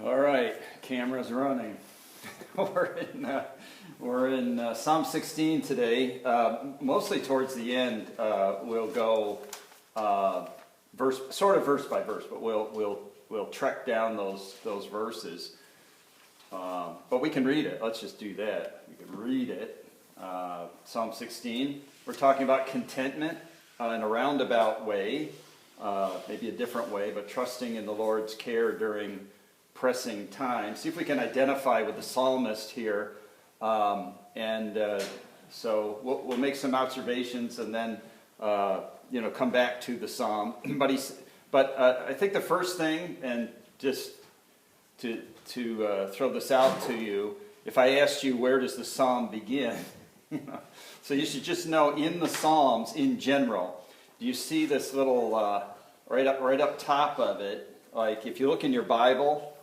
All right, camera's running. we're in Psalm 16 today. Mostly towards the end, we'll go verse by verse, but we'll trek down those verses. But we can read it. Let's just do that. We can read it. Psalm 16. We're talking about contentment in a roundabout way, maybe a different way, but trusting in the Lord's care during pressing times. See if we can identify with the psalmist here, so we'll make some observations and then come back to the psalm. But I think the first thing, and just to throw this out to you, if I asked you where does the psalm begin, so you should just know in the Psalms in general. Do you see this little right up top of it? Like if you look in your Bible,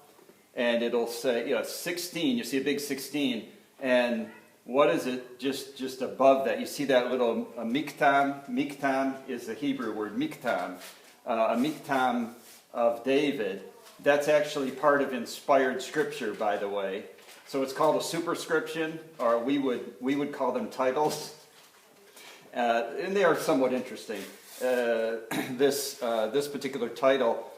and it'll say 16. You see a big 16, and what is it? Just above that, you see that little miktam. Miktam is the Hebrew word miktam, a miktam of David. That's actually part of inspired scripture, by the way. So it's called a superscription, or we would call them titles, and they are somewhat interesting. This particular title,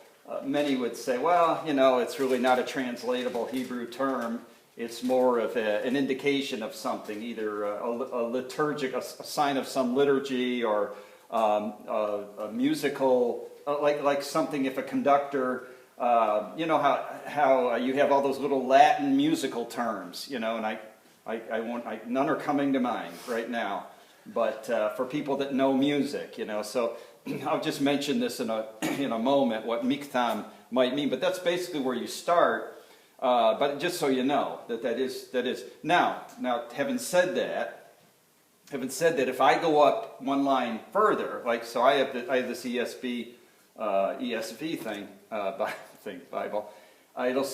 many would say, well, it's really not a translatable Hebrew term. It's more of an indication of something, either a sign of some liturgy, or a musical, like something. If a conductor, how you have all those little Latin musical terms, and none are coming to mind right now. But for people that know music, so I'll just mention this in a moment what miktam might mean. But that's basically where you start. But just so you know that is now. Having said that, if I go up one line further, like so, I have this ESV thing Bible. It'll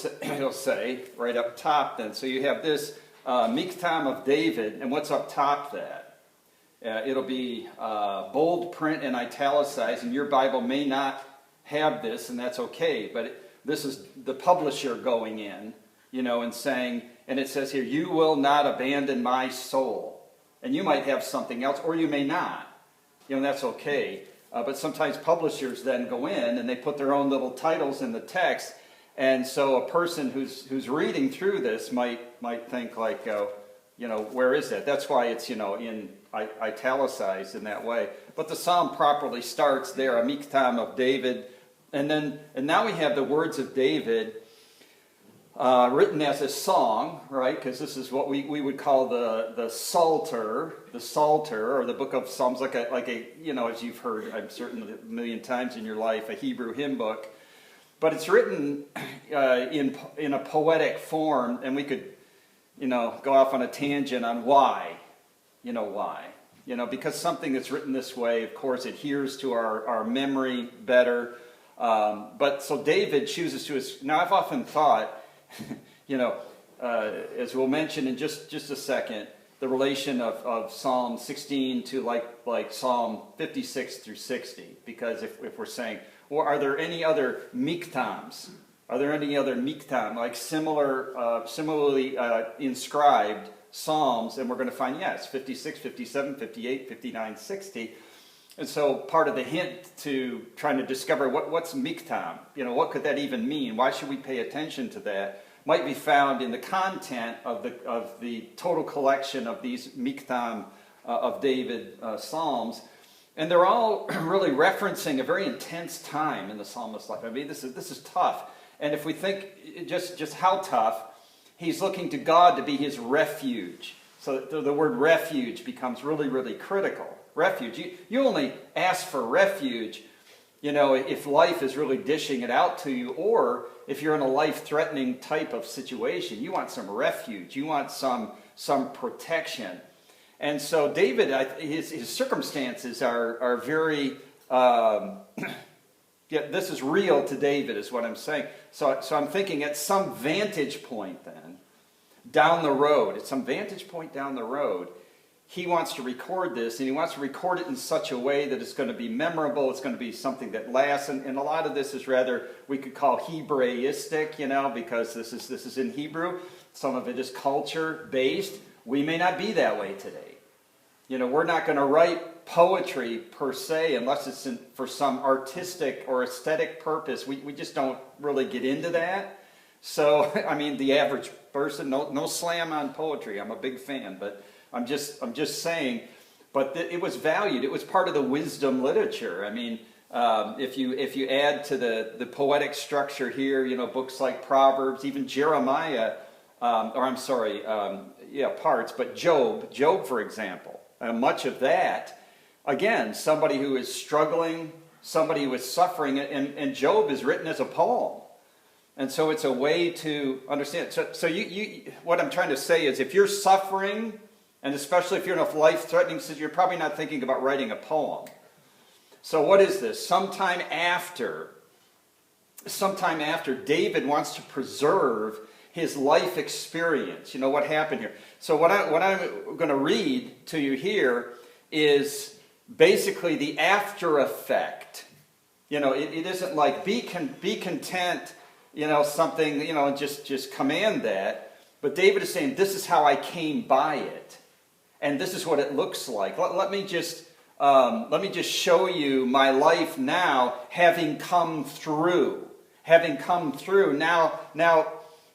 say right up top then. So you have this miktam of David, and what's up top that? It'll be bold print and italicized, and your Bible may not have this, and that's okay. But this is the publisher going in, and saying, and it says here, "You will not abandon my soul." And you might have something else, or you may not. And that's okay. But sometimes publishers then go in and they put their own little titles in the text, and so a person who's reading through this might think like, where is that? That's why it's in italicized in that way. But the psalm properly starts there, a miktam of David, and now we have the words of David written as a song, right? Because this is what we would call the Psalter, or the book of Psalms, like a as you've heard, I'm certain a million times in your life, a Hebrew hymn book. But it's written in a poetic form, and we could go off on a tangent on why. Why? Because something that's written this way, of course, adheres to our memory better. But so David chooses to. Now, I've often thought, as we'll mention in just a second, the relation of Psalm 16 to like Psalm 56 through 60. Because if we're saying, well, are there any other miktams? Are there any other miktam, like similarly inscribed Psalms? And we're going to find, yes, 56, 57, 58, 59, 60. And so part of the hint to trying to discover what's miktam, what could that even mean? Why should we pay attention to that? Might be found in the content of the total collection of these miktam of David Psalms. And they're all really referencing a very intense time in the psalmist's life. I mean, this is tough. And if we think just how tough, he's looking to God to be his refuge. So the word refuge becomes really, really critical. Refuge. You only ask for refuge, if life is really dishing it out to you, or if you're in a life-threatening type of situation. You want some refuge. You want some protection. And so David, his circumstances are very... this is real to David, is what I'm saying. So I'm thinking at some vantage point then, down the road, he wants to record this, and he wants to record it in such a way that it's going to be memorable, it's going to be something that lasts, and a lot of this is rather, we could call Hebraistic, because this is in Hebrew. Some of it is culture-based. We may not be that way today. We're not going to write poetry per se unless it's for some artistic or aesthetic purpose. We just don't really get into that. So, the average person, no slam on poetry. I'm a big fan, but I'm just saying, but it was valued. It was part of the wisdom literature. If you add to the poetic structure here, books like Proverbs, even Jeremiah, parts, but Job, for example, much of that, again, somebody who is struggling, somebody who is suffering, and Job is written as a poem. And so it's a way to understand. So you what I'm trying to say is, if you're suffering, and especially if you're in a life-threatening situation, you're probably not thinking about writing a poem. So what is this? Sometime after, David wants to preserve his life experience. What happened here. So what I'm going to read to you here is basically the after effect. It isn't like be content, something, and just command that. But David is saying, this is how I came by it. And this is what it looks like. Let me just show you my life now, having come through. Now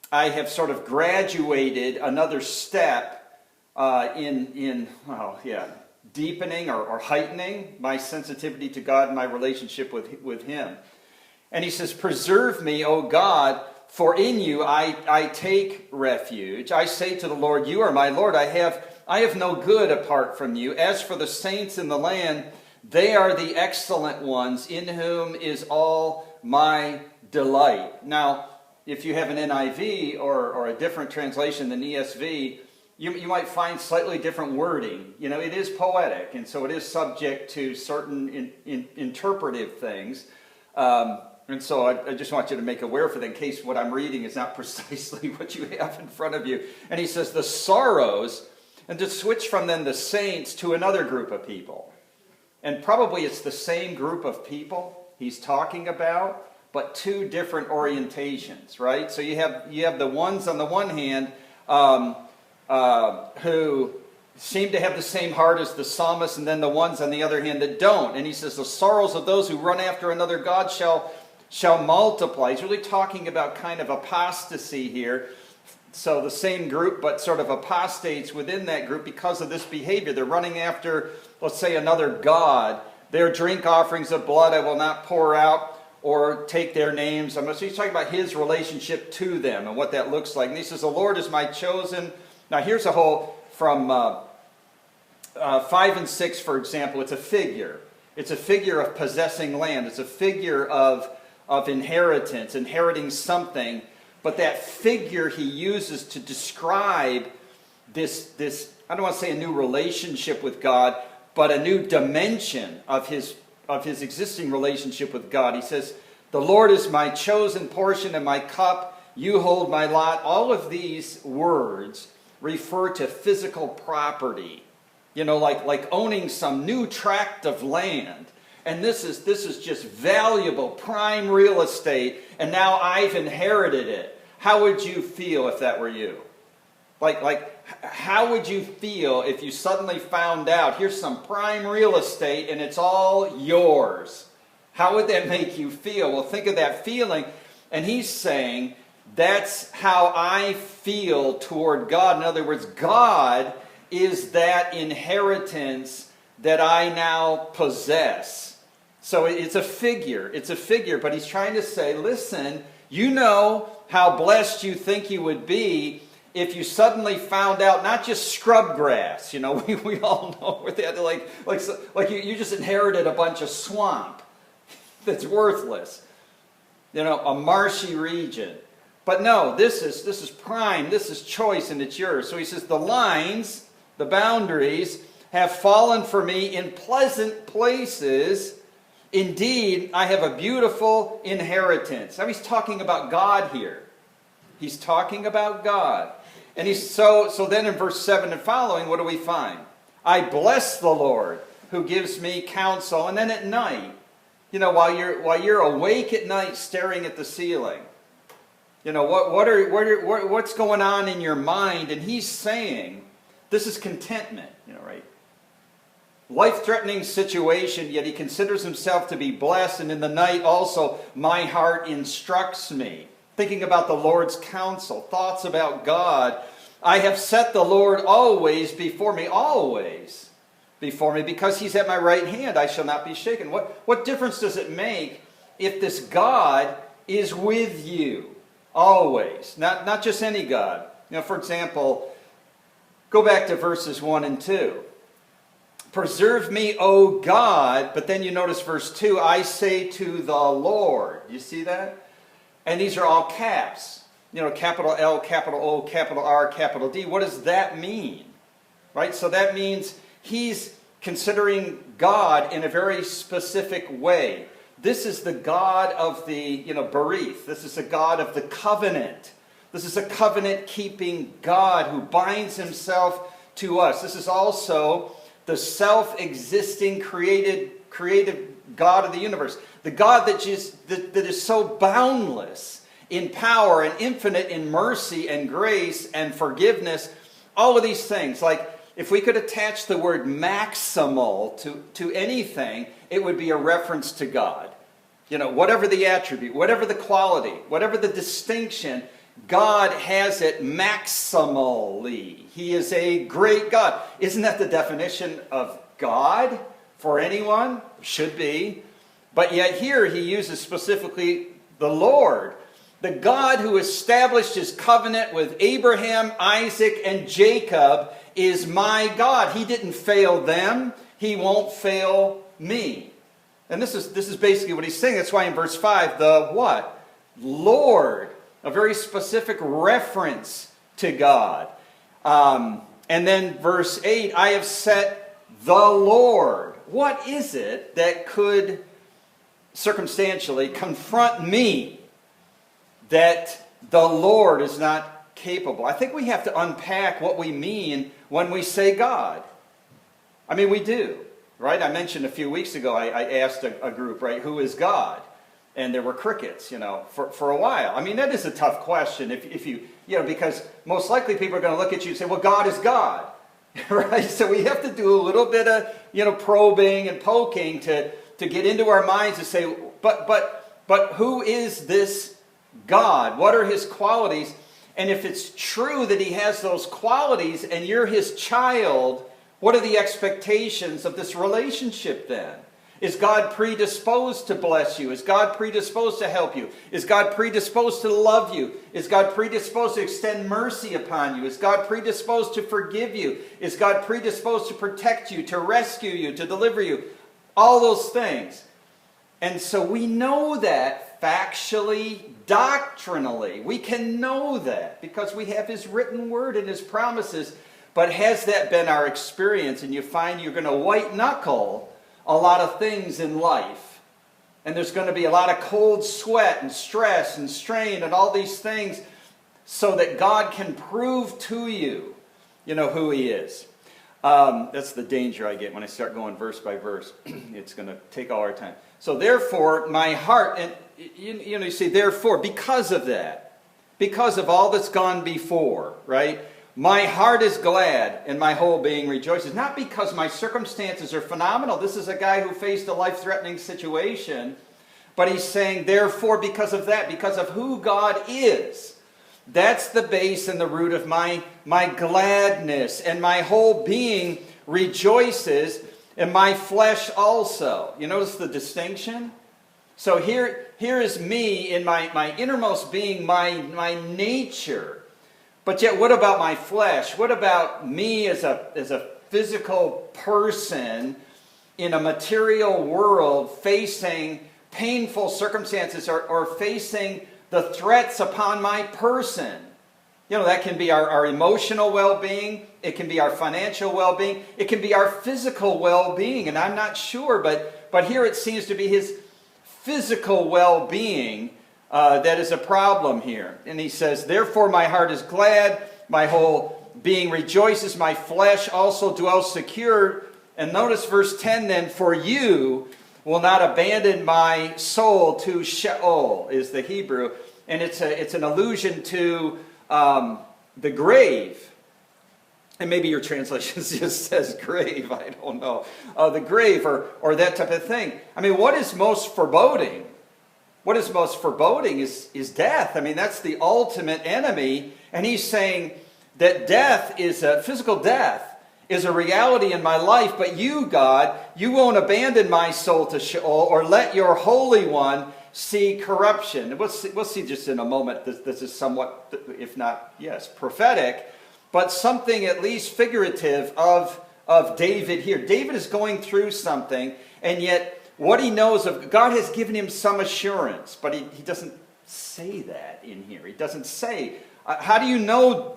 I have sort of graduated another step in deepening or heightening my sensitivity to God and my relationship with Him. And he says, preserve me, O God, for in you I take refuge. I say to the Lord, you are my Lord. I have no good apart from you. As for the saints in the land, they are the excellent ones, in whom is all my delight. Now, if you have an NIV or a different translation than ESV, you might find slightly different wording. It is poetic, and so it is subject to certain interpretive things. And so I just want you to make aware for that, in case what I'm reading is not precisely what you have in front of you. And he says, the sorrows, and to switch from then the saints to another group of people. And probably it's the same group of people he's talking about, but two different orientations, right? So you have the ones on the one hand who seem to have the same heart as the psalmist, and then the ones on the other hand that don't. And he says, the sorrows of those who run after another god shall multiply. He's really talking about kind of apostasy here. So the same group, but sort of apostates within that group because of this behavior. They're running after, let's say, another god. Their drink offerings of blood I will not pour out, or take their names. So he's talking about his relationship to them and what that looks like. And he says, the Lord is my chosen. Now here's a whole, from 5 and 6, for example, it's a figure. It's a figure of possessing land. It's a figure of inheritance, inheriting something. But that figure he uses to describe this, I don't want to say a new relationship with God, but a new dimension of his existing relationship with God. He says, the Lord is my chosen portion and my cup. You hold my lot. All of these words refer to physical property. Like owning some new tract of land. And this is just valuable, prime real estate, and now I've inherited it. How would you feel if that were you? How would you feel if you suddenly found out, here's some prime real estate and it's all yours? How would that make you feel? Well, think of that feeling. And he's saying, that's how I feel toward God. In other words, God is that inheritance that I now possess. So it's a figure, but he's trying to say, listen, you know how blessed you think you would be if you suddenly found out not just scrub grass, we all know where that, like you just inherited a bunch of swamp that's worthless, a marshy region. But no, this is prime, this is choice, and it's yours. So he says, the lines, the boundaries, have fallen for me in pleasant places. Indeed, I have a beautiful inheritance. Now he's talking about God here. He's talking about God. And so then in verse 7 and following, what do we find? I bless the Lord who gives me counsel. And then at night, while you're awake at night staring at the ceiling, what's going on in your mind? And he's saying, this is contentment, right? Life-threatening situation, yet he considers himself to be blessed. And in the night also, my heart instructs me. Thinking about the Lord's counsel, thoughts about God. I have set the Lord always before me, because he's at my right hand, I shall not be shaken. What difference does it make if this God is with you always? Not just any God. For example, go back to verses 1 and 2. Preserve me, O God, but then you notice verse 2, I say to the Lord. You see that? And these are all caps. Capital L, capital O, capital R, capital D. What does that mean? Right? So that means he's considering God in a very specific way. This is the God of the, Berith. This is the God of the covenant. This is a covenant-keeping God who binds himself to us. This is also the self-existing, creative God of the universe. The God that is so boundless in power and infinite in mercy and grace and forgiveness. All of these things. Like, if we could attach the word maximal to anything, it would be a reference to God. Whatever the attribute, whatever the quality, whatever the distinction, God has it maximally. He is a great God. Isn't that the definition of God for anyone? Should be. But yet here he uses specifically the Lord. The God who established his covenant with Abraham, Isaac, and Jacob is my God. He didn't fail them. He won't fail me. And this is basically what he's saying. That's why in verse 5, the what? Lord. A very specific reference to God. And then verse 8, I have set the Lord. What is it that could circumstantially confront me that the Lord is not capable? I think we have to unpack what we mean when we say God. I mean, we do, right? I mentioned a few weeks ago, I asked a group, right, who is God? And there were crickets, for a while. I mean, that is a tough question if you because most likely people are going to look at you and say, well, God is God, right? So we have to do a little bit of, probing and poking to get into our minds to say, but who is this God? What are his qualities? And if it's true that he has those qualities and you're his child, what are the expectations of this relationship then? Is God predisposed to bless you? Is God predisposed to help you? Is God predisposed to love you? Is God predisposed to extend mercy upon you? Is God predisposed to forgive you? Is God predisposed to protect you, to rescue you, to deliver you? All those things. And so we know that factually, doctrinally. We can know that because we have his written word and his promises. But has that been our experience? And you find you're going to white knuckle a lot of things in life. And there's going to be a lot of cold sweat and stress and strain and all these things so that God can prove to you, who he is. That's the danger I get when I start going verse by verse. It's going to take all our time. So therefore, my heart, and you see, therefore, because of that, because of all that's gone before, right? My heart is glad and my whole being rejoices. Not because my circumstances are phenomenal. This is a guy who faced a life-threatening situation. But he's saying, therefore, because of that, because of who God is, that's the base and the root of my gladness. And my whole being rejoices, and my flesh also. You notice the distinction? So here is me in my innermost being, my nature. But yet, what about my flesh? What about me as a physical person in a material world facing painful circumstances or facing the threats upon my person? That can be our emotional well-being. It can be our financial well-being. It can be our physical well-being. And I'm not sure, but here it seems to be his physical well-being that is a problem here. And he says, therefore my heart is glad, my whole being rejoices, my flesh also dwells secure. And notice verse 10 then, for you will not abandon my soul to Sheol, is the Hebrew. And it's an allusion to the grave. And maybe your translation just says grave, I don't know. The grave or that type of thing. I mean, what is most foreboding? What is most foreboding is death. I mean, that's the ultimate enemy. And he's saying that death is physical death is a reality in my life. But you, God, you won't abandon my soul to Sheol or let your Holy One see corruption. We'll see just in a moment. This is somewhat, if not, yes, prophetic. But something at least figurative of David here. David is going through something, and yet what he knows of God has given him some assurance, but he doesn't say that in here. He doesn't say, how do you know,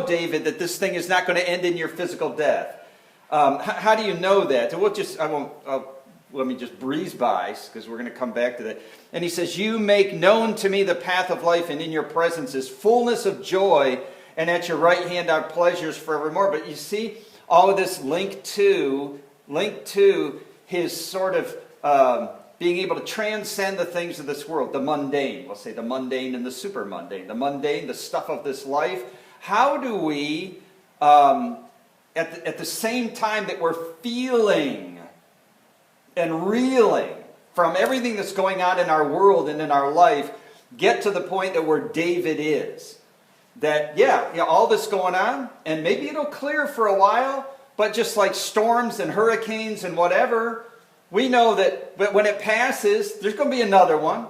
David, that this thing is not going to end in your physical death? How do you know that? Let me just breeze by, because we're going to come back to that. And he says, you make known to me the path of life, and in your presence is fullness of joy, and at your right hand are pleasures forevermore. But you see, all of this linked to his sort of being able to transcend the things of this world, the mundane. We'll say the mundane and the super mundane. The mundane, the stuff of this life. How do we, at the same time that we're feeling and reeling from everything that's going on in our world and in our life, get to the point that where David is? That, all this going on, and maybe it'll clear for a while, but just like storms and hurricanes and whatever, we know that when it passes, there's going to be another one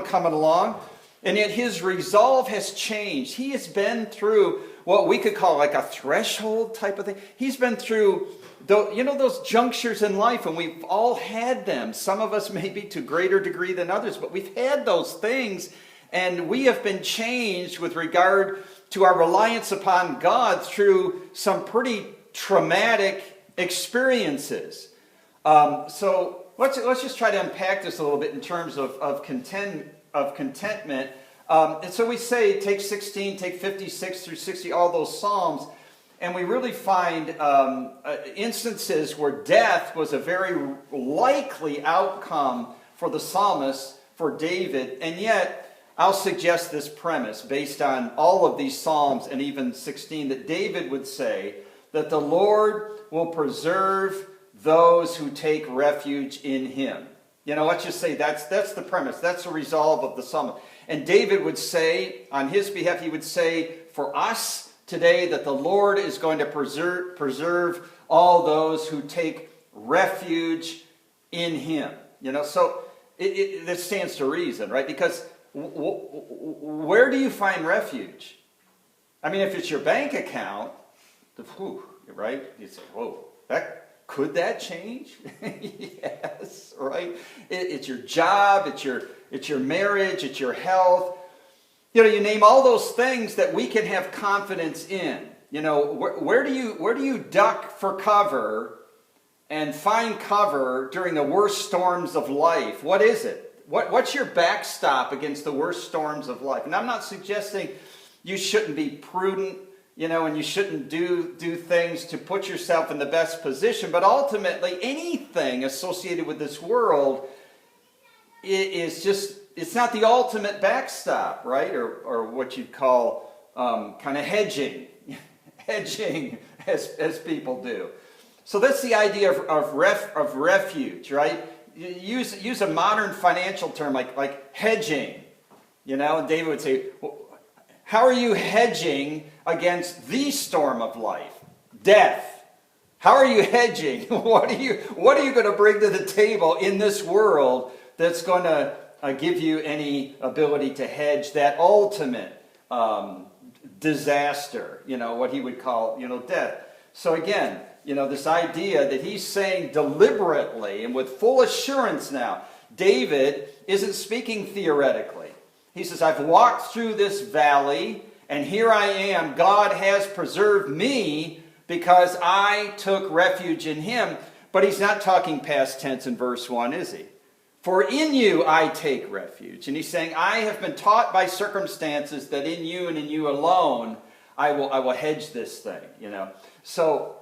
coming along. And yet his resolve has changed. He has been through what we could call like a threshold type of thing. He's been through, those junctures in life, and we've all had them. Some of us maybe to greater degree than others, but we've had those things. And we have been changed with regard to our reliance upon God through some pretty traumatic experiences. So let's just try to unpack this a little bit in terms of contentment. And so we say take 16, take 56 through 60, all those Psalms, and we really find instances where death was a very likely outcome for the psalmist, for David, and yet I'll suggest this premise based on all of these Psalms and even 16, that David would say that the Lord will preserve those who take refuge in him. Let's just say that's the premise. That's the resolve of the psalmist. And David would say, on his behalf, he would say for us today that the Lord is going to preserve all those who take refuge in him. So this stands to reason, right? Because where do you find refuge? I mean, if it's your bank account, right? You say, whoa, could that change? Yes, right? It's your job, it's your marriage, it's your health. You name all those things that we can have confidence in. Where do you duck for cover and find cover during the worst storms of life? What is it? What's your backstop against the worst storms of life? And I'm not suggesting you shouldn't be prudent, and you shouldn't do things to put yourself in the best position. But ultimately, anything associated with this world it's not the ultimate backstop, right? Or what you'd call kind of hedging. Hedging, as people do. So that's the idea of refuge, right? Use a modern financial term like hedging, and David would say, well, how are you hedging against the storm of life, death? How are you hedging? What are you going to bring to the table in this world that's going to give you any ability to hedge that ultimate disaster, what he would call, death? So again, this idea that he's saying deliberately and with full assurance now, David isn't speaking theoretically. He says, I've walked through this valley, and here I am. God has preserved me because I took refuge in him. But he's not talking past tense in verse 1, is he? For in you I take refuge. And he's saying, I have been taught by circumstances that in you and in you alone I will hedge this thing, you know. So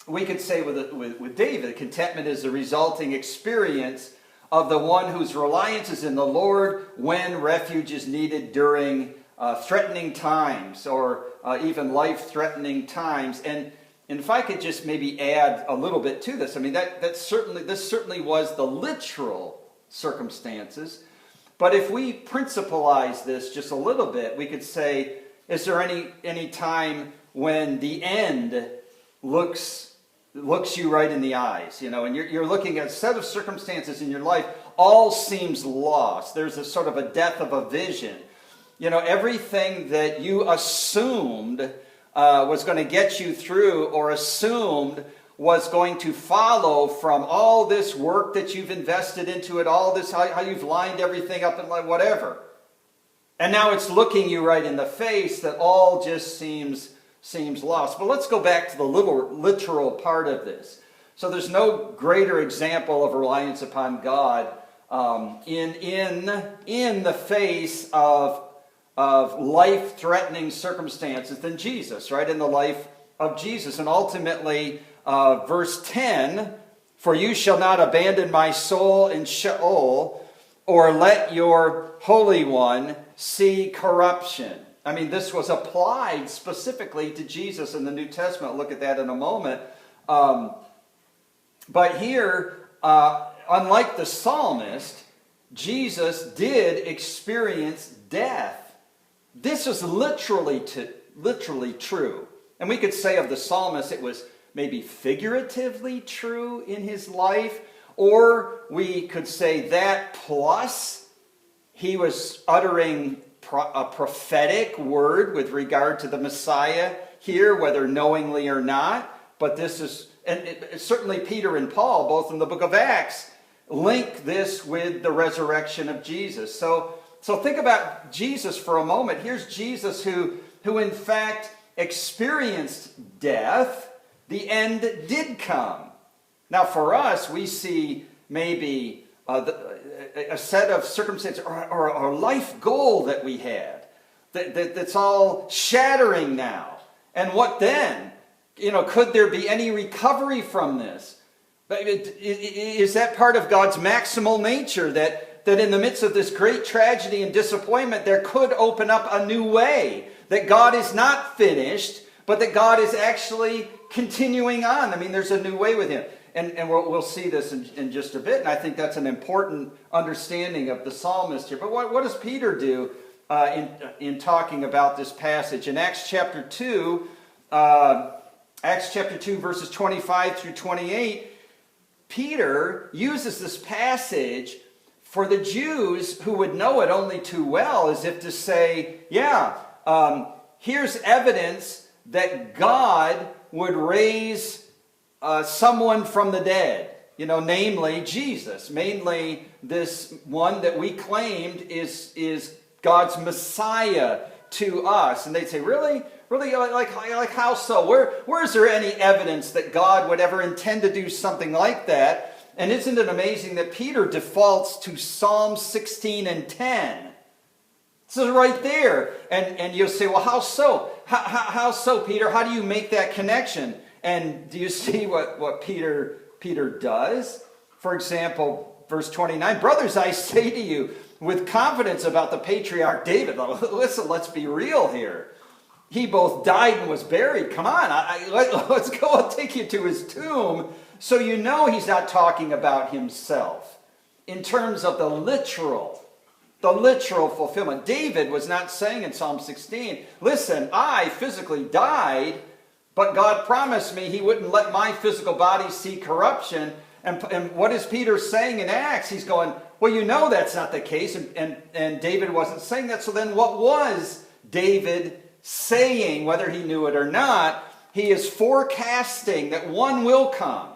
we could say with David, contentment is the resulting experience of the one whose reliance is in the Lord when refuge is needed during threatening times or even life-threatening times. And if I could just maybe add a little bit to this, I mean, this certainly was the literal circumstances. But if we principalize this just a little bit, we could say, is there any time when the end looks you right in the eyes, you know, and you're looking at a set of circumstances in your life, all seems lost. There's a sort of a death of a vision. You know, everything that you assumed was going to get you through or assumed was going to follow from all this work that you've invested into it, all this, how you've lined everything up and whatever. And now it's looking you right in the face that all just seems lost. But let's go back to the literal part of this. So there's no greater example of reliance upon God in the face of life-threatening circumstances than Jesus, right? In the life of Jesus. And ultimately, verse 10, for you shall not abandon my soul in Sheol, or let your Holy One see corruption. I mean, this was applied specifically to Jesus in the New Testament. We'll look at that in a moment. But here, unlike the psalmist, Jesus did experience death. This is literally true. And we could say of the psalmist it was maybe figuratively true in his life, or we could say that plus he was uttering a prophetic word with regard to the Messiah here, whether knowingly or not. But this is, and certainly Peter and Paul, both in the book of Acts, link this with the resurrection of Jesus. So think about Jesus for a moment. Here's Jesus who in fact experienced death. The end did come. Now for us, we see maybe a set of circumstances or a life goal that we had that's all shattering now. And what then? You know, could there be any recovery from this? Is that part of God's maximal nature that in the midst of this great tragedy and disappointment, there could open up a new way? That God is not finished, but that God is actually continuing on. I mean, there's a new way with him. And we'll see this in just a bit. And I think that's an important understanding of the psalmist here. But what does Peter do in talking about this passage? In Acts chapter 2, verses 25 through 28, Peter uses this passage for the Jews who would know it only too well, as if to say, here's evidence that God would raise someone from the dead, you know, namely Jesus, mainly this one that we claimed is God's Messiah to us. And they'd say, really, like how so? Where is there any evidence that God would ever intend to do something like that? And isn't it amazing that Peter defaults to Psalm 16 and 10? So right there, and you'll say, well, how so? How so, Peter? How do you make that connection? And do you see what Peter does? For example, verse 29, brothers, I say to you with confidence about the patriarch David. Listen, let's be real here. He both died and was buried. Come on, let's go. I'll take you to his tomb. So you know he's not talking about himself in terms of the literal fulfillment. David was not saying in Psalm 16, listen, I physically died, but God promised me he wouldn't let my physical body see corruption. And what is Peter saying in Acts? He's going, well, you know that's not the case. And David wasn't saying that. So then what was David saying, whether he knew it or not? He is forecasting that one will come.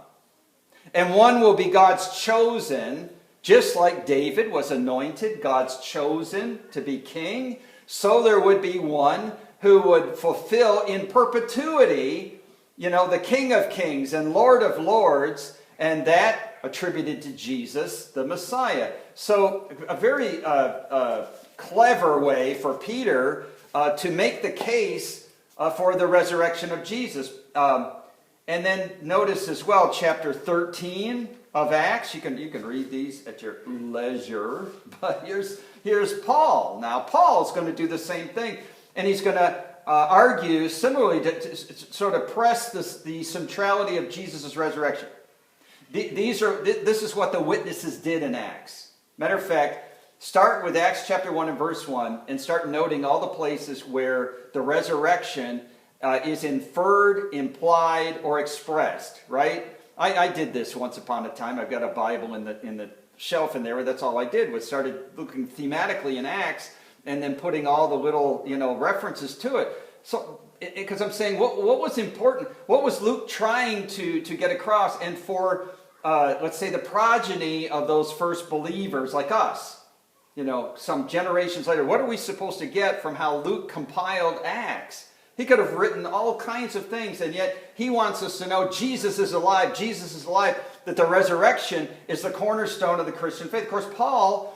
And one will be God's chosen, just like David was anointed, God's chosen to be king. So there would be one who would fulfill in perpetuity, you know, the King of Kings and Lord of Lords, and that attributed to Jesus, the Messiah. So a very clever way for Peter to make the case for the resurrection of Jesus. And then notice as well, chapter 13 of Acts. You can read these at your leisure. But here's Paul. Now, Paul's going to do the same thing. And he's going to argue similarly to sort of press the centrality of Jesus' resurrection. This is what the witnesses did in Acts. Matter of fact, start with Acts chapter 1 and verse 1 and start noting all the places where the resurrection is inferred, implied, or expressed, right? I did this once upon a time. I've got a Bible in the shelf in there. That's all I did was started looking thematically in Acts and then putting all the little references to it. So, because I'm saying what was important, what was Luke trying to get across, and for let's say the progeny of those first believers like us, some generations later, what are we supposed to get from how Luke compiled Acts? He could have written all kinds of things, and yet he wants us to know Jesus is alive, that the resurrection is the cornerstone of the Christian faith. Of course, Paul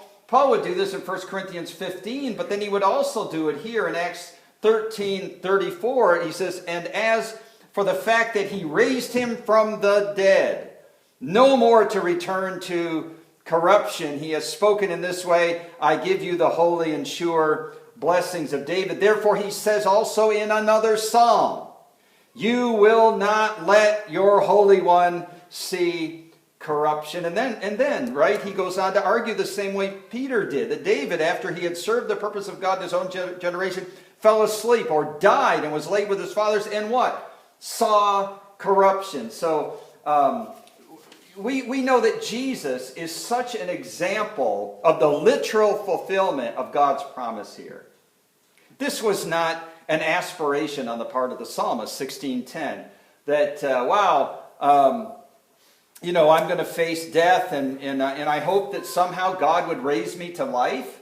would do this in 1 Corinthians 15, but then he would also do it here in Acts 13:34. He says, and as for the fact that he raised him from the dead, no more to return to corruption, he has spoken in this way, I give you the holy and sure blessings of David. Therefore he says also in another psalm, you will not let your Holy One see corruption. And then, right, he goes on to argue the same way Peter did, that David, after he had served the purpose of God in his own generation, fell asleep or died and was laid with his fathers and what? Saw corruption. So we know that Jesus is such an example of the literal fulfillment of God's promise here. This was not an aspiration on the part of the psalmist, 16:10, that, I'm going to face death and I hope that somehow God would raise me to life.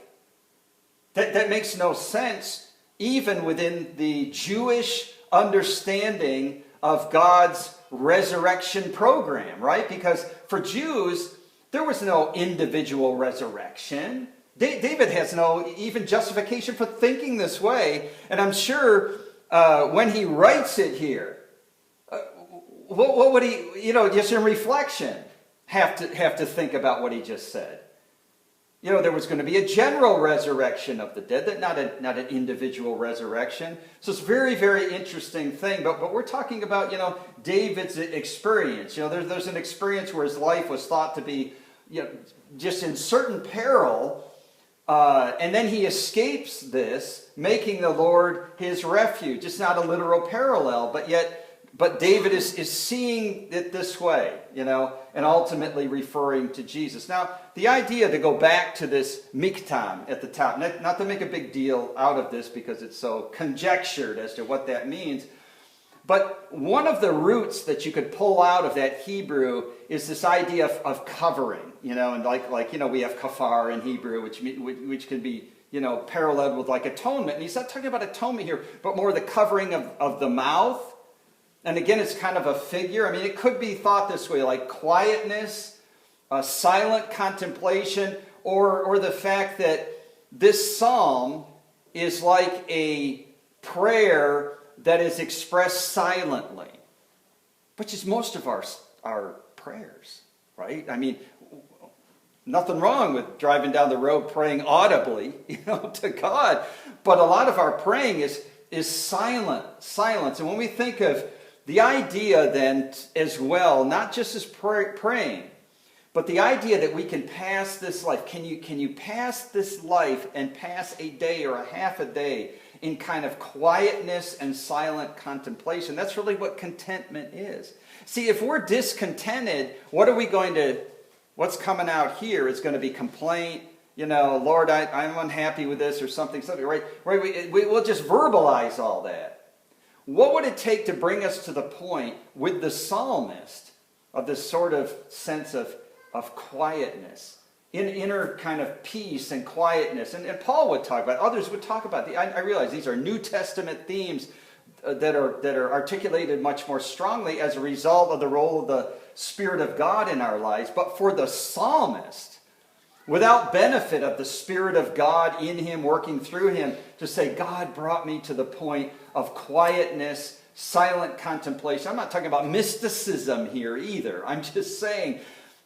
That makes no sense, even within the Jewish understanding of God's resurrection program, right? Because for Jews, there was no individual resurrection. David has no even justification for thinking this way. And I'm sure when he writes it here, what would he, just in reflection, have to think about what he just said? There was going to be a general resurrection of the dead, not an individual resurrection. So it's a very, very interesting thing. But we're talking about, David's experience. There's an experience where his life was thought to be, just in certain peril. And then he escapes this, making the Lord his refuge. It's not a literal parallel, but David is seeing it this way, and ultimately referring to Jesus. Now, the idea to go back to this miktam at the top, not to make a big deal out of this because it's so conjectured as to what that means, but one of the roots that you could pull out of that Hebrew is this idea of covering, and like we have kafar in Hebrew, which can be, paralleled with like atonement. And he's not talking about atonement here, but more the covering of the mouth. And again, it's kind of a figure. I mean, it could be thought this way, like quietness, silent contemplation, or the fact that this psalm is like a prayer that is expressed silently, which is most of our prayers, right? I mean, nothing wrong with driving down the road praying audibly, to God, but a lot of our praying is silence. And when we think of the idea then as well, not just as praying, but the idea that we can pass this life. Can you pass this life and pass a day or a half a day in kind of quietness and silent contemplation? That's really what contentment is. See, if we're discontented, what's coming out here is going to be complaint. Lord, I'm unhappy with this or something, right? We'll just verbalize all that. What would it take to bring us to the point with the psalmist of this sort of sense of quietness, inner kind of peace and quietness? And Paul would talk about it. Others would talk about it. I realize these are New Testament themes that are articulated much more strongly as a result of the role of the Spirit of God in our lives. But for the psalmist, without benefit of the Spirit of God in him, working through him, to say, God brought me to the point of quietness, silent contemplation. I'm not talking about mysticism here either. I'm just saying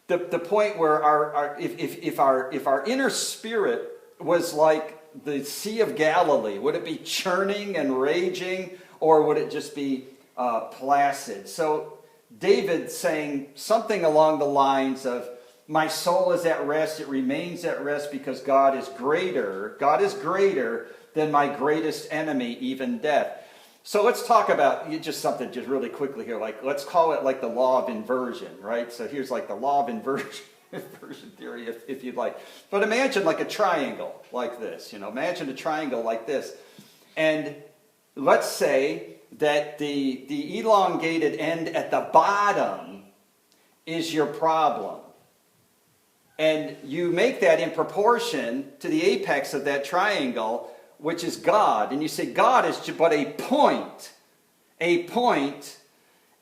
the point where if our inner spirit was like the Sea of Galilee, would it be churning and raging, or would it just be placid? So David saying something along the lines of, my soul is at rest, it remains at rest because God is greater than my greatest enemy, even death. So let's talk about just something just really quickly here. Like, let's call it like the law of inversion, right? So here's like the law of inversion theory, if you'd like. But imagine like a triangle like this. Imagine a triangle like this. And let's say that the elongated end at the bottom is your problem. And you make that in proportion to the apex of that triangle, which is God. And you say God is but a point,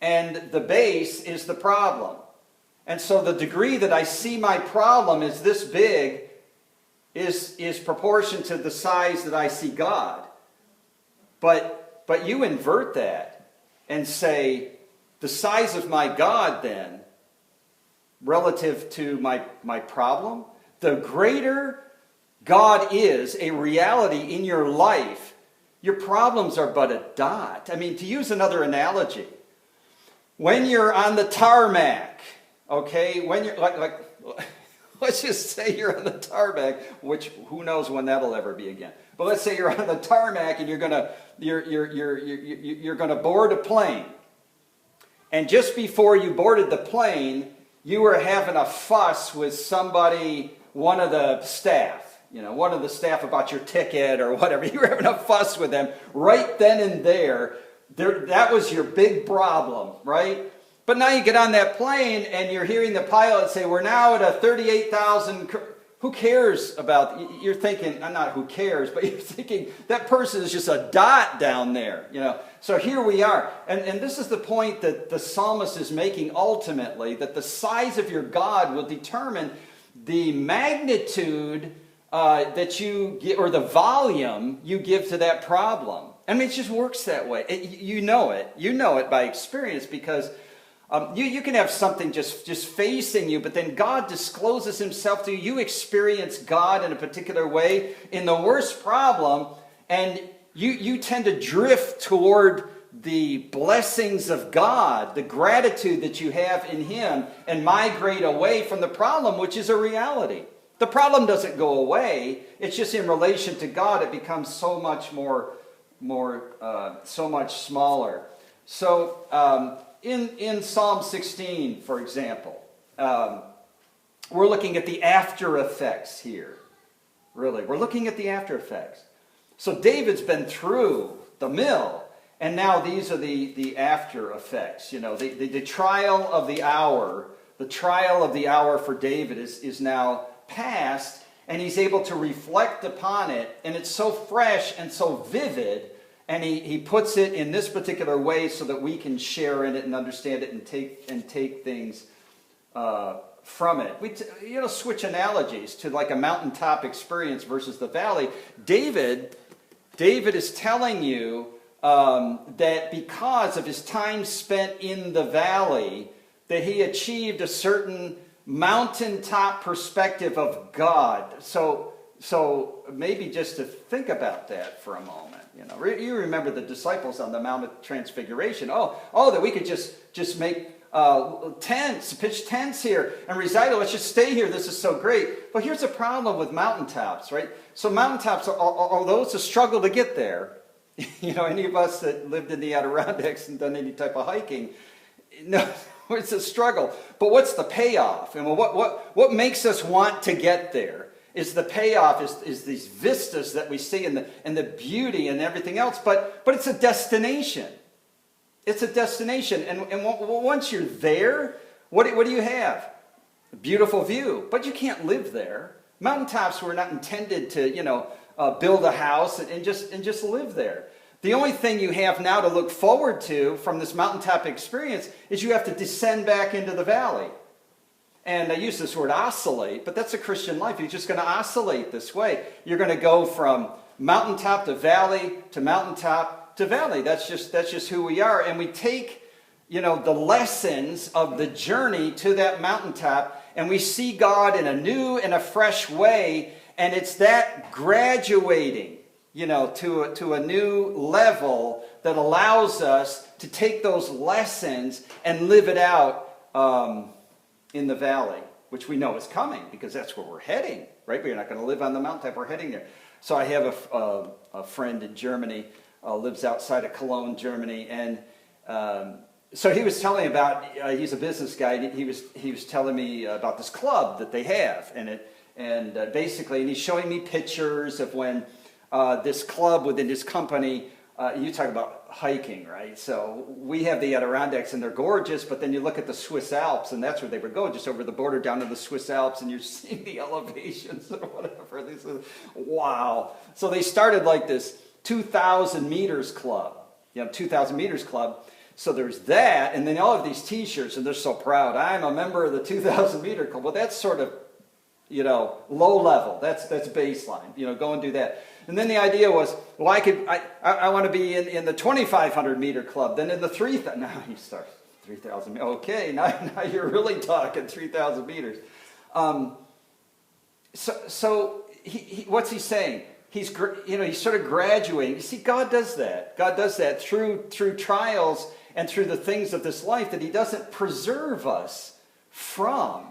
and the base is the problem. And so the degree that I see my problem is this big is proportion to the size that I see God. But you invert that and say the size of my God then, relative to my problem, the greater God is a reality in your life, your problems are but a dot. I mean, to use another analogy, when you're on the tarmac, okay, when you're like let's just say you're on the tarmac, which who knows when that'll ever be again. But let's say you're on the tarmac and you're gonna board a plane, and just before you boarded the plane, you were having a fuss with somebody, one of the staff about your ticket or whatever. You were having a fuss with them right then and there. That was your big problem, right? But now you get on that plane and you're hearing the pilot say, we're now at a 38,000. Who cares about, you're thinking, not who cares, but you're thinking that person is just a dot down there, So here we are. And this is the point that the psalmist is making ultimately, that the size of your God will determine the magnitude that you give, or the volume you give to that problem. I mean, it just works that way. You know it by experience, because you can have something just facing you, but then God discloses himself to you. You experience God in a particular way in the worst problem, and you tend to drift toward the blessings of God, the gratitude that you have in him, and migrate away from the problem, which is a reality. The problem doesn't go away. It's just in relation to God, it becomes so much so much smaller. So, in Psalm 16, for example, we're looking at the after effects here. Really, we're looking at the after effects. So David's been through the mill, and now these are the after effects. The trial of the hour. The trial of the hour for David is now past, and he's able to reflect upon it, and it's so fresh and so vivid. And he puts it in this particular way so that we can share in it and understand it and take things from it. We switch analogies to like a mountaintop experience versus the valley. David is telling you that because of his time spent in the valley, that he achieved a certain mountaintop perspective of God. So maybe just to think about that for a moment. You remember the disciples on the Mount of Transfiguration. That we could just make tents, pitch tents here and reside. Let's just stay here. This is so great. But here's a problem with mountaintops, right? So mountaintops, although it's a struggle to get there, any of us that lived in the Adirondacks and done any type of hiking, no, it's a struggle. But what's the payoff? And what makes us want to get there? Is the payoff is these vistas that we see and the beauty and everything else, but it's a destination. It's a destination, and once you're there, what do you have? A beautiful view, but you can't live there. Mountaintops were not intended to build a house and just live there. The only thing you have now to look forward to from this mountaintop experience is you have to descend back into the valley. And I use this word oscillate, but that's a Christian life. You're just going to oscillate this way. You're going to go from mountaintop to valley to mountaintop to valley. That's just who we are. And we take, the lessons of the journey to that mountaintop, and we see God in a new and a fresh way. And it's that graduating, to a new level that allows us to take those lessons and live it out in the valley, which we know is coming because that's where we're heading, right? We're not going to live on the mountaintop. We're heading there. So I have a friend in Germany, lives outside of Cologne, Germany, and so he was telling me about. He's a business guy. He was telling me about this club that they have, and basically, and he's showing me pictures of when this club within this company. You talk about hiking, right? So we have the Adirondacks, and they're gorgeous, but then you look at the Swiss Alps, and that's where they would go, just over the border down to the Swiss Alps, and you're seeing the elevations or whatever. This is, wow. So they started like this 2,000 meters club, 2,000 meters club. So there's that, and then all of these T-shirts, and they're so proud. I'm a member of the 2,000 meter club. Well, that's sort of, low level. That's baseline. Go and do that. And then the idea was, well, I want to be in the 2,500 meter club. Then in the 3,000. Now you start 3,000. Okay, now you're really talking 3,000 meters. So what's he saying? He's sort of graduating. You see, God does that. God does that through trials and through the things of this life that He doesn't preserve us from.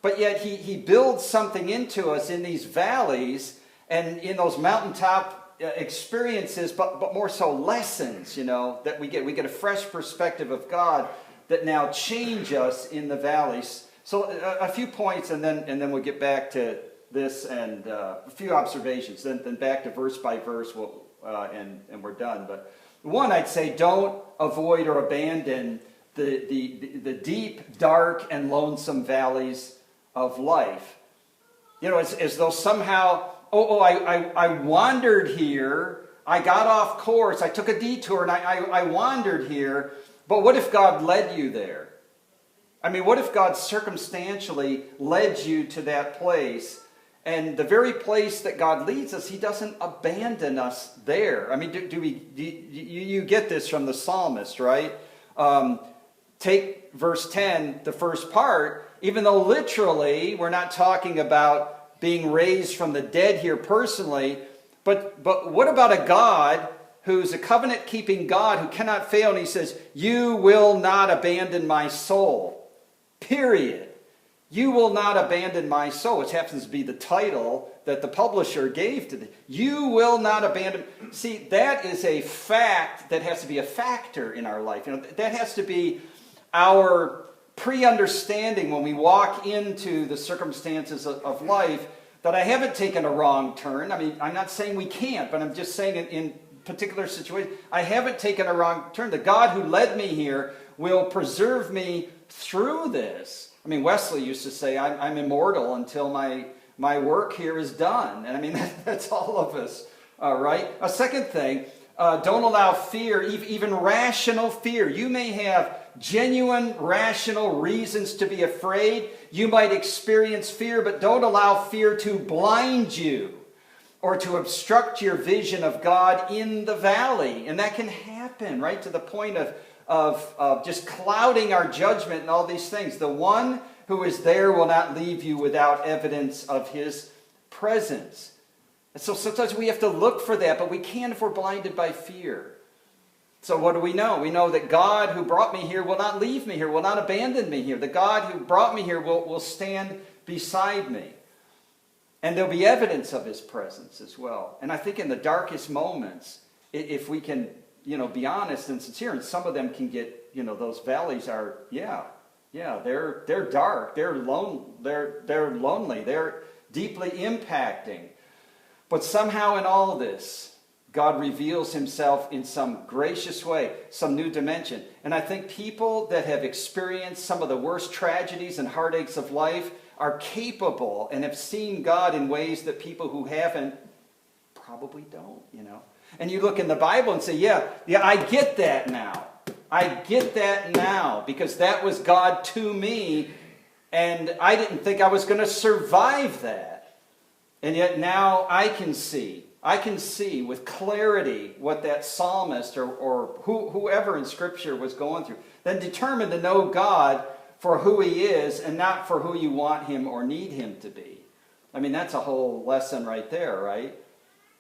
But yet He builds something into us in these valleys and in those mountaintop experiences, but more so lessons, that we get. We get a fresh perspective of God that now change us in the valleys. So a few points, and then we'll get back to this and a few observations. Then back to verse by verse, and we're done. But one, I'd say, don't avoid or abandon the deep, dark, and lonesome valleys of life. As though somehow, I wandered here, I got off course, I took a detour, and I wandered here, but what if God led you there? I mean, what if God circumstantially led you to that place? And the very place that God leads us, He doesn't abandon us there. I mean, you get this from the psalmist, right? Take verse 10, the first part, even though literally we're not talking about being raised from the dead here personally, but what about a God who's a covenant-keeping God who cannot fail? And He says, you will not abandon my soul, period. You will not abandon my soul, which happens to be the title that the publisher gave to you will not abandon. See, that is a fact that has to be a factor in our life. That has to be our pre-understanding when we walk into the circumstances of life, that I haven't taken a wrong turn. I mean, I'm not saying we can't, but I'm just saying in particular situations, I haven't taken a wrong turn. The God who led me here will preserve me through this. I mean, Wesley used to say, I'm immortal until my work here is done. And I mean, that's all of us, right? A second thing, don't allow fear, even rational fear. You may have genuine, rational reasons to be afraid. You might experience fear, but don't allow fear to blind you or to obstruct your vision of God in the valley. And that can happen, right, to the point of just clouding our judgment and all these things. The one who is there will not leave you without evidence of His presence. And so sometimes we have to look for that, but we can't if we're blinded by fear. So what do we know? We know that God who brought me here will not leave me here, will not abandon me here. The God who brought me here will stand beside me. And there'll be evidence of His presence as well. And I think in the darkest moments, if we can, be honest and sincere, and some of them can get, those valleys are, they're dark, they're lonely, they're deeply impacting. But somehow in all this, God reveals Himself in some gracious way, some new dimension. And I think people that have experienced some of the worst tragedies and heartaches of life are capable and have seen God in ways that people who haven't probably don't, And you look in the Bible and say, yeah, I get that now. I get that now because that was God to me And I didn't think I was going to survive that. And yet now I can see with clarity what that psalmist or whoever in Scripture was going through. Then determined to know God for who he is and not for who you want him or need him to be. I mean, that's a whole lesson right there, right?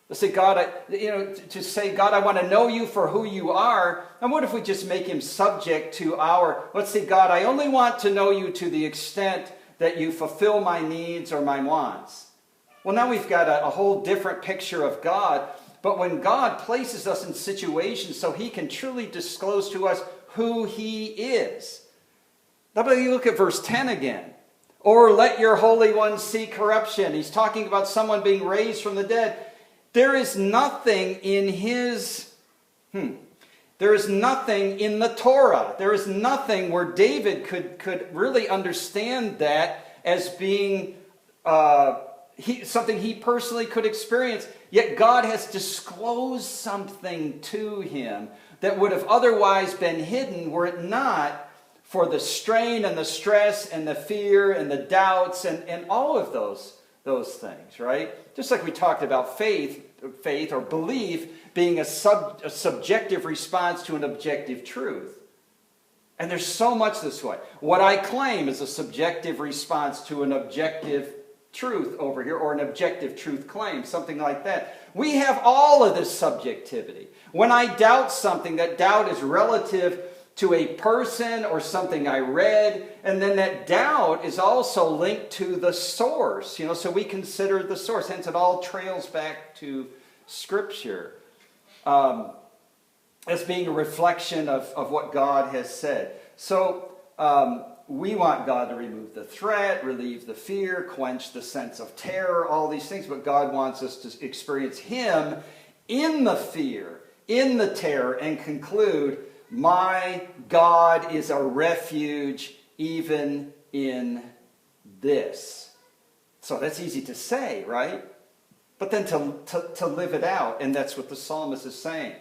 To say, God, to say, God, I want to know you for who you are. And what if we just make him subject to let's say, God, I only want to know you to the extent that you fulfill my needs or my wants. Well, now we've got a whole different picture of God. But when God places us in situations so he can truly disclose to us who he is. Now, but you look at verse 10 again. Or let your Holy One see corruption. He's talking about someone being raised from the dead. There is nothing in there is nothing in the Torah. There is nothing where David could really understand that as being something he personally could experience. Yet God has disclosed something to him that would have otherwise been hidden were it not for the strain and the stress and the fear and the doubts and all of those things, right? Just like we talked about faith or belief being a subjective response to an objective truth. And there's so much this way. What I claim is a subjective response to an objective truth over here, or an objective truth claim, something like that. We have all of this subjectivity. When I doubt something, that doubt is relative to a person or something I read, and then that doubt is also linked to the source, so we consider the source. Hence it all trails back to Scripture as being a reflection of what God has said. So we want God to remove the threat, relieve the fear, quench the sense of terror, all these things, but God wants us to experience him in the fear, in the terror, and conclude, my God is a refuge even in this. So that's easy to say, right? But then to live it out, and that's what the psalmist is saying.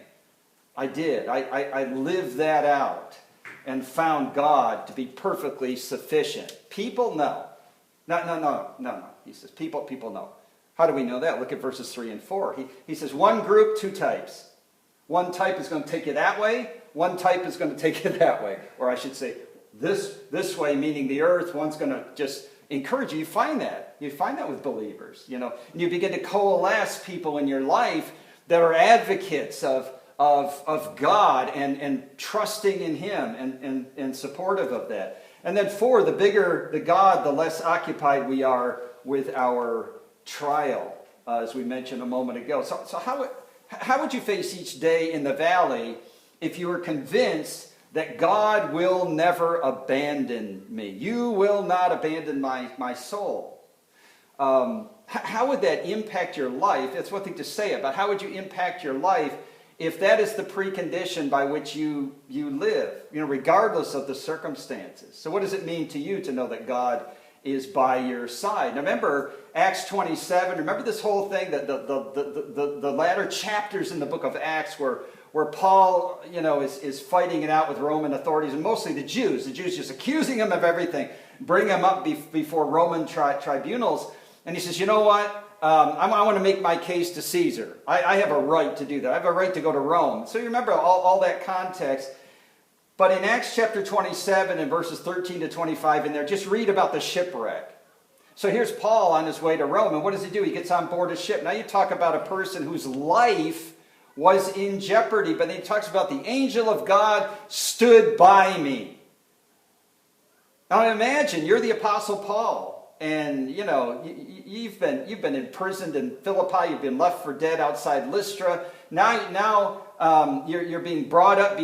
I did. I lived that out and found God to be perfectly sufficient. People, no. No. He says, people, no. How do we know that? Look at verses 3 and 4. He says, one group, two types. One type is going to take you that way. One type is going to take you that way. Or I should say, this way, meaning the earth. One's going to just encourage you. You find that. You find that with believers. And you begin to coalesce people in your life that are advocates of God and trusting in him and supportive of that. And then 4, the bigger the God, the less occupied we are with our trial, as we mentioned a moment ago. So how would you face each day in the valley if you were convinced that God will never abandon me? You will not abandon my soul. How would that impact your life? That's one thing to say about how would you impact your life if that is the precondition by which you live, regardless of the circumstances. So what does it mean to you to know that God is by your side? Now remember Acts 27. Remember this whole thing, that the latter chapters in the book of Acts where Paul, is fighting it out with Roman authorities, and mostly the Jews. The Jews just accusing him of everything, bring him up before Roman tribunals. And he says, you know what? I want to make my case to Caesar. I have a right to do that. I have a right to go to Rome. So you remember all that context. But in Acts chapter 27 and verses 13 to 25 in there, just read about the shipwreck. So here's Paul on his way to Rome. And what does he do? He gets on board a ship. Now you talk about a person whose life was in jeopardy. But then he talks about the angel of God stood by me. Now imagine you're the Apostle Paul. And, you've been imprisoned in Philippi. You've been left for dead outside Lystra. Now you're being brought up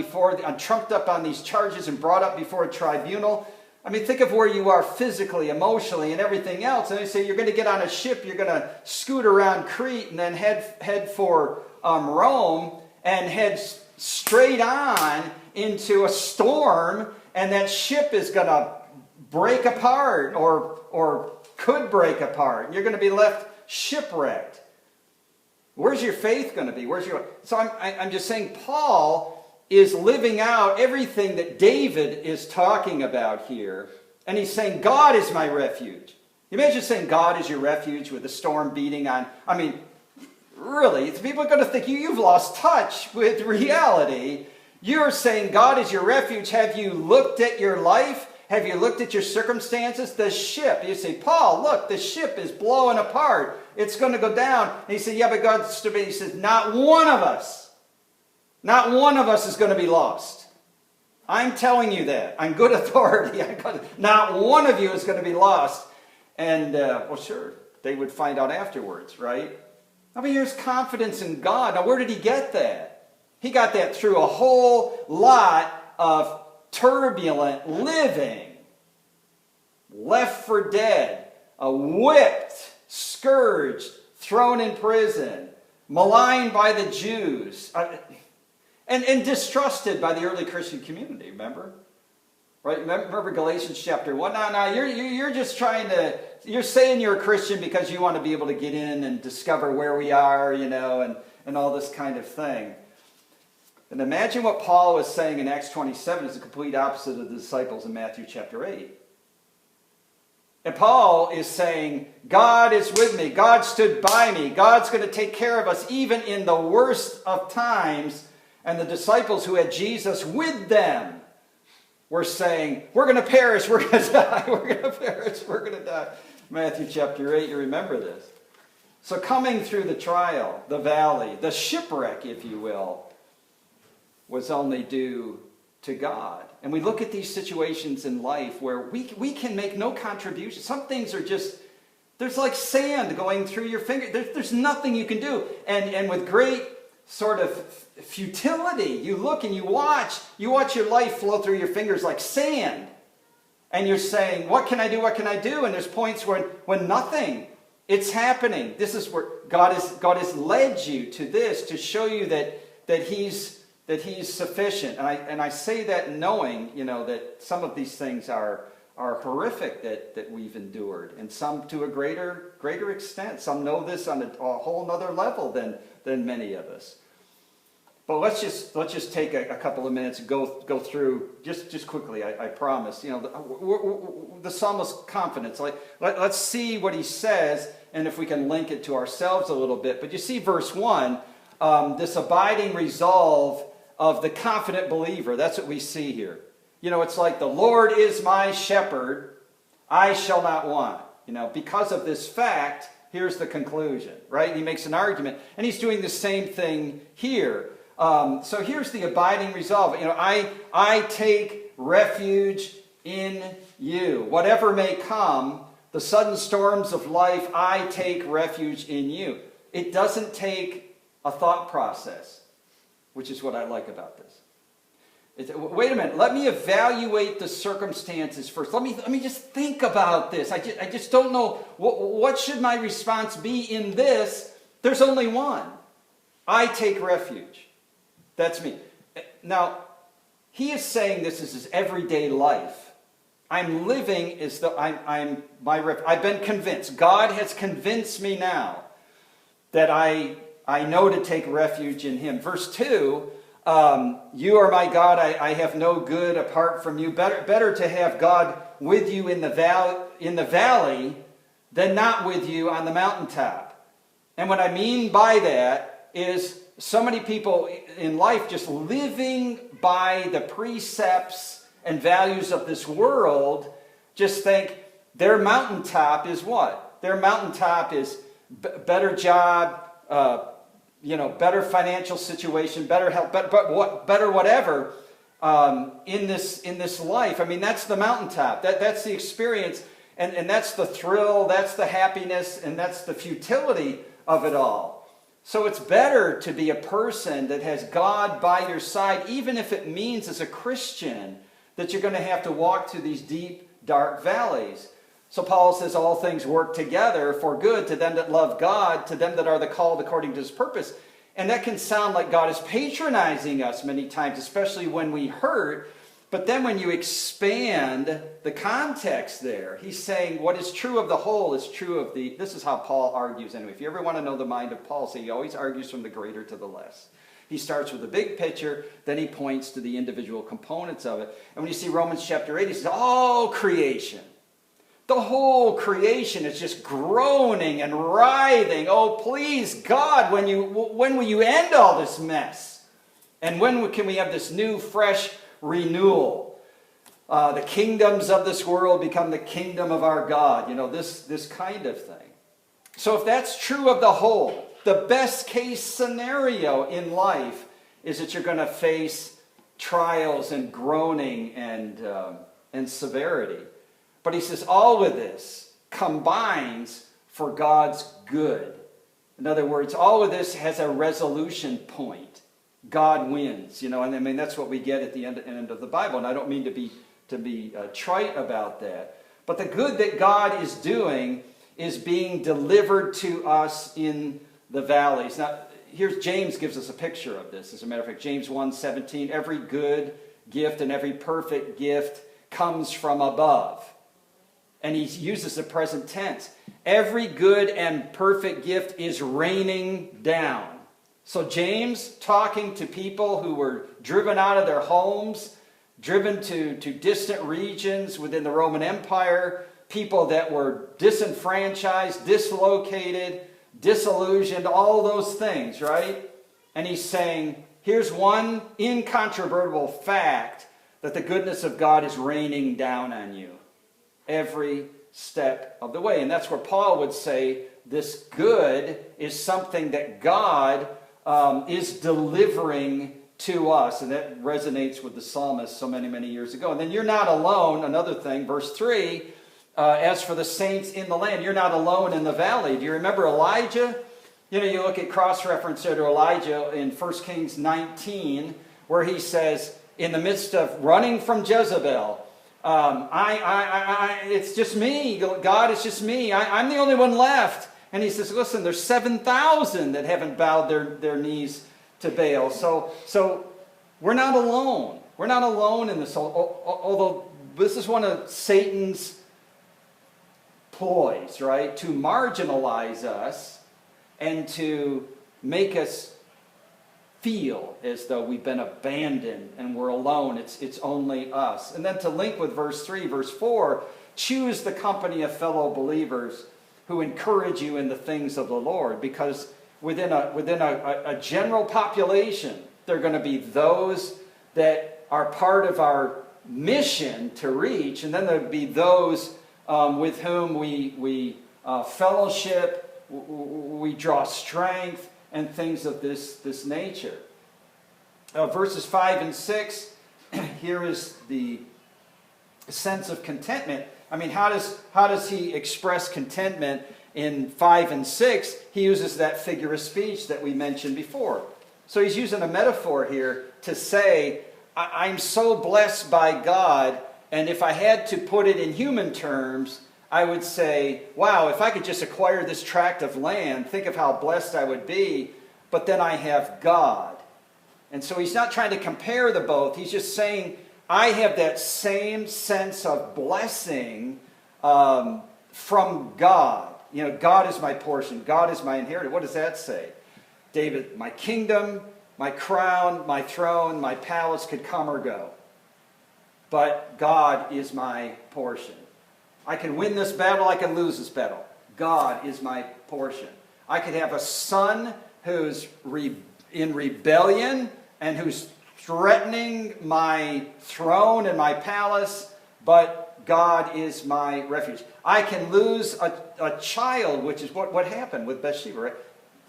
trumped up on these charges and brought up before a tribunal. I mean, think of where you are physically, emotionally, and everything else. And they say you're going to get on a ship. You're going to scoot around Crete and then head for Rome and head straight on into a storm. And that ship is going to break apart or could break apart. You're going to be left shipwrecked. Where's your faith going to be? So I'm just saying Paul is living out everything that David is talking about here And he's saying, God is my refuge. You imagine saying God is your refuge with the storm beating on. I mean, really, people are going to think you've lost touch with reality. You're saying God is your refuge. Have you looked at your life? Have you looked at your circumstances? The ship. You say, Paul, look, the ship is blowing apart. It's going to go down. And he said, yeah, but God stood by. He says, not one of us is going to be lost. I'm telling you that. I'm good authority. Not one of you is going to be lost. And, well, sure, they would find out afterwards, right? I mean, here's confidence in God. Now, where did he get that? He got that through a whole lot of turbulent living. Left for dead, whipped, scourged, thrown in prison, maligned by the Jews, and distrusted by the early Christian community, remember? Right? Remember Galatians chapter 1? No, you're just trying to, you're saying you're a Christian because you want to be able to get in and discover where we are, and all this kind of thing. And imagine what Paul was saying in Acts 27 is the complete opposite of the disciples in Matthew chapter 8. And Paul is saying, God is with me. God stood by me. God's going to take care of us even in the worst of times. And the disciples who had Jesus with them were saying, we're going to perish, we're going to die, we're going to perish, we're going to die. Matthew chapter 8, you remember this. So coming through the trial, the valley, the shipwreck, if you will, was only due to God. And we look at these situations in life where we can make no contribution. Some things are just, there's like sand going through your finger. There's nothing you can do. And with great sort of futility, you look and you watch your life flow through your fingers like sand. And you're saying, what can I do? What can I do? And there's points when nothing, it's happening. This is where God has led you to this, to show you that He's sufficient. And I say that knowing, that some of these things are horrific that we've endured, and some to a greater extent. Some know this on a whole other level than many of us. But let's just take a couple of minutes and go through just quickly. I promise. The psalmist's confidence. Let's see what he says, and if we can link it to ourselves a little bit. But you see, verse 1, this abiding resolve of the confident believer. That's what we see here. It's like the Lord is my shepherd, I shall not want. Because of this fact, here's the conclusion, right? He makes an argument, and he's doing the same thing here. So here's the abiding resolve. I take refuge in you. Whatever may come, the sudden storms of life, I take refuge in you. It doesn't take a thought process, which is what I like about this. Wait a minute, let me evaluate the circumstances first. Let me just think about this. I just don't know, what should my response be in this? There's only one. I take refuge. That's me. Now, he is saying this is his everyday life. I'm living as though I've been convinced. God has convinced me now that I know to take refuge in Him. Verse 2, you are my God, I have no good apart from you. Better to have God with you in the valley than not with you on the mountaintop. And what I mean by that is so many people in life just living by the precepts and values of this world just think their mountaintop is what? Their mountaintop is better job, better financial situation, better health, better whatever in this life. I mean, that's the mountaintop. That's the experience, and that's the thrill, that's the happiness, and that's the futility of it all. So it's better to be a person that has God by your side, even if it means as a Christian that you're going to have to walk through these deep, dark valleys. So Paul says all things work together for good to them that love God, to them that are the called according to His purpose. And that can sound like God is patronizing us many times, especially when we hurt. But then when you expand the context there, he's saying what is true of the whole is true of the... This is how Paul argues anyway. If you ever want to know the mind of Paul, see, he always argues from the greater to the less. He starts with the big picture, then he points to the individual components of it. And when you see Romans chapter 8, he says, all creation, the whole creation is just groaning and writhing. Oh, please, God, when will you end all this mess? And when can we have this new, fresh renewal? The kingdoms of this world become the kingdom of our God. This kind of thing. So if that's true of the whole, the best case scenario in life is that you're going to face trials and groaning and severity. But he says all of this combines for God's good. In other words, all of this has a resolution point. God wins, and I mean that's what we get at the end of the Bible. And I don't mean to be trite about that. But the good that God is doing is being delivered to us in the valleys. Now, here's James gives us a picture of this. As a matter of fact, James 1:17, every good gift and every perfect gift comes from above. And he uses the present tense. Every good and perfect gift is raining down. So James, talking to people who were driven out of their homes, driven to distant regions within the Roman Empire, people that were disenfranchised, dislocated, disillusioned, all those things, right? And he's saying, here's one incontrovertible fact, that the goodness of God is raining down on you every step of the way. And that's where Paul would say this good is something that God is delivering to us. And that resonates with the psalmist so many, many years ago. And then you're not alone. Another thing, verse 3, as for the saints in the land, you're not alone in the valley. Do you remember Elijah? You look at cross-reference there to Elijah in 1 Kings 19, where he says, in the midst of running from Jezebel, it's just me. God, it's just me. I'm the only one left. And he says, listen, there's 7,000 that haven't bowed their knees to Baal. So we're not alone. We're not alone in this. Although this is one of Satan's ploys, right? To marginalize us and to make us feel as though we've been abandoned and we're alone. It's only us. And then to link with verse 3, verse 4, choose the company of fellow believers who encourage you in the things of the Lord. Because within a general population, there are going to be those that are part of our mission to reach, and then there'll be those with whom we fellowship, we draw strength, and things of this nature. Verses 5 and 6, here is the sense of contentment. I mean, how does he express contentment in 5 and 6? He uses that figure of speech that we mentioned before. So he's using a metaphor here to say, I'm so blessed by God, and if I had to put it in human terms, I would say, wow, if I could just acquire this tract of land, think of how blessed I would be, but then I have God. And so he's not trying to compare the both. He's just saying, I have that same sense of blessing from God. God is my portion. God is my inheritance. What does that say? David, my kingdom, my crown, my throne, my palace could come or go. But God is my portion. I can win this battle, I can lose this battle. God is my portion. I could have a son who's in rebellion and who's threatening my throne and my palace, but God is my refuge. I can lose a child, which is what happened with Bathsheba, right?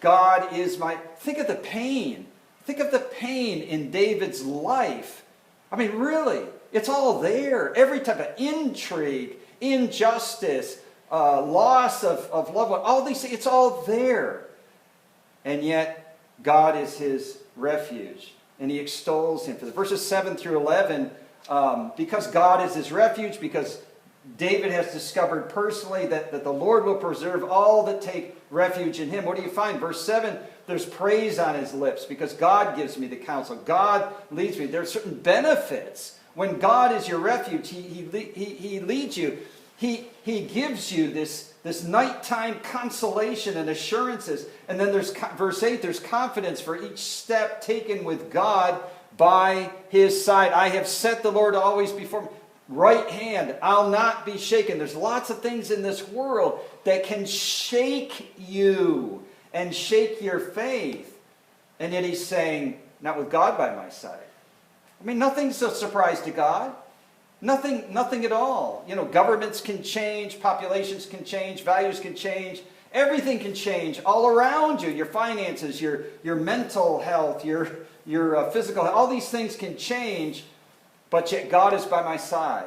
God is my... Think of the pain. Think of the pain in David's life. I mean, really, it's all there. Every type of intrigue, injustice, loss of loved one, all these things, it's all there. And yet, God is his refuge. And he extols him. For the verses 7 through 11, because God is his refuge, because David has discovered personally that the Lord will preserve all that take refuge in him. What do you find? Verse 7, there's praise on his lips because God gives me the counsel. God leads me. There are certain benefits. When God is your refuge, he leads you. He gives you this this nighttime consolation and assurances. And then there's verse 8, there's confidence for each step taken with God by his side. I have set the Lord always before me. Right hand, I'll not be shaken. There's lots of things in this world that can shake you and shake your faith. And yet he's saying, not with God by my side. I mean, nothing's a surprise to God. Nothing at all. You know, governments can change, populations can change, values can change. Everything can change all around you. Your finances, your mental health, your physical health. All these things can change, but yet God is by my side.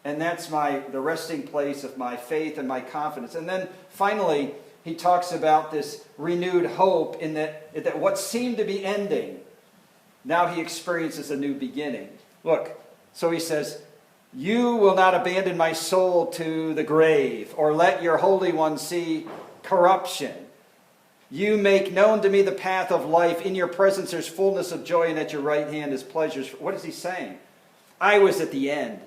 And that's the resting place of my faith and my confidence. And then finally, he talks about this renewed hope in that what seemed to be ending, now he experiences a new beginning. Look, so he says, you will not abandon my soul to the grave, or let your Holy One see corruption. You make known to me the path of life. In your presence there's fullness of joy, and at your right hand is pleasures. What is he saying? I was at the end.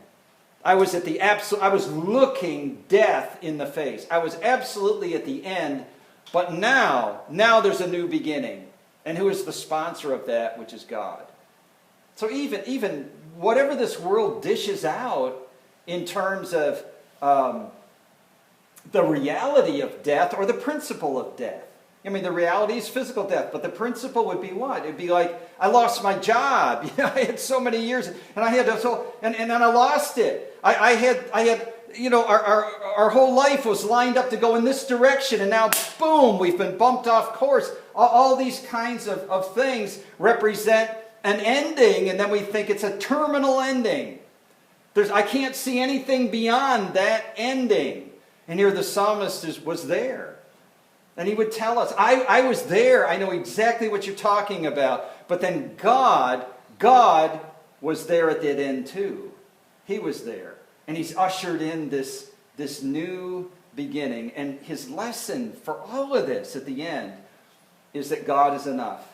I was at the absolute. I was looking death in the face. I was absolutely at the end. But now there's a new beginning. And who is the sponsor of that? Which is God. So even whatever this world dishes out in terms of the reality of death or the principle of death. I mean, the reality is physical death, but the principle would be what? It'd be like, I lost my job. You know, I had so many years, and I had to, and then I lost it. I had, you know, our whole life was lined up to go in this direction, and now, boom, we've been bumped off course. All these kinds of things represent an ending, and then we think it's a terminal ending. I can't see anything beyond that ending. And here the psalmist was there. And he would tell us, I was there. I know exactly what you're talking about. But then God was there at that end too. He was there. And he's ushered in this new beginning. And his lesson for all of this at the end is that God is enough.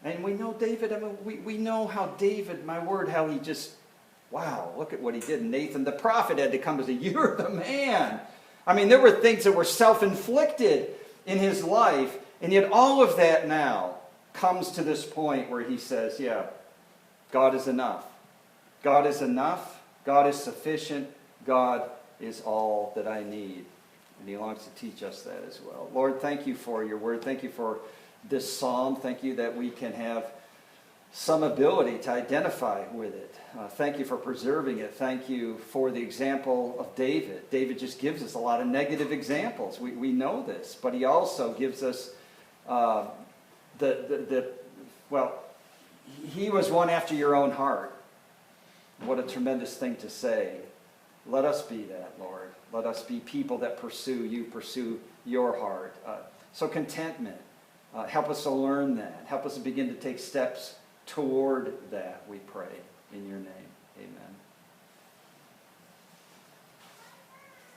And we know David, I mean, we know how David, my word, how he just, wow, look at what he did. Nathan the prophet had to come and say, you're the man. I mean, there were things that were self-inflicted in his life, and yet all of that now comes to this point where he says, yeah, God is enough. God is enough. God is sufficient. God is all that I need. And he longs to teach us that as well. Lord, thank you for your word. Thank you for this psalm. Thank you that we can have some ability to identify with it. Thank you for preserving it. Thank you for the example of David. David just gives us a lot of negative examples. We know this, but he also gives us he was one after your own heart. What a tremendous thing to say. Let us be that, Lord. Let us be people that pursue your heart. So contentment. Help us to learn that. Help us to begin to take steps toward that, we pray. In your name, amen.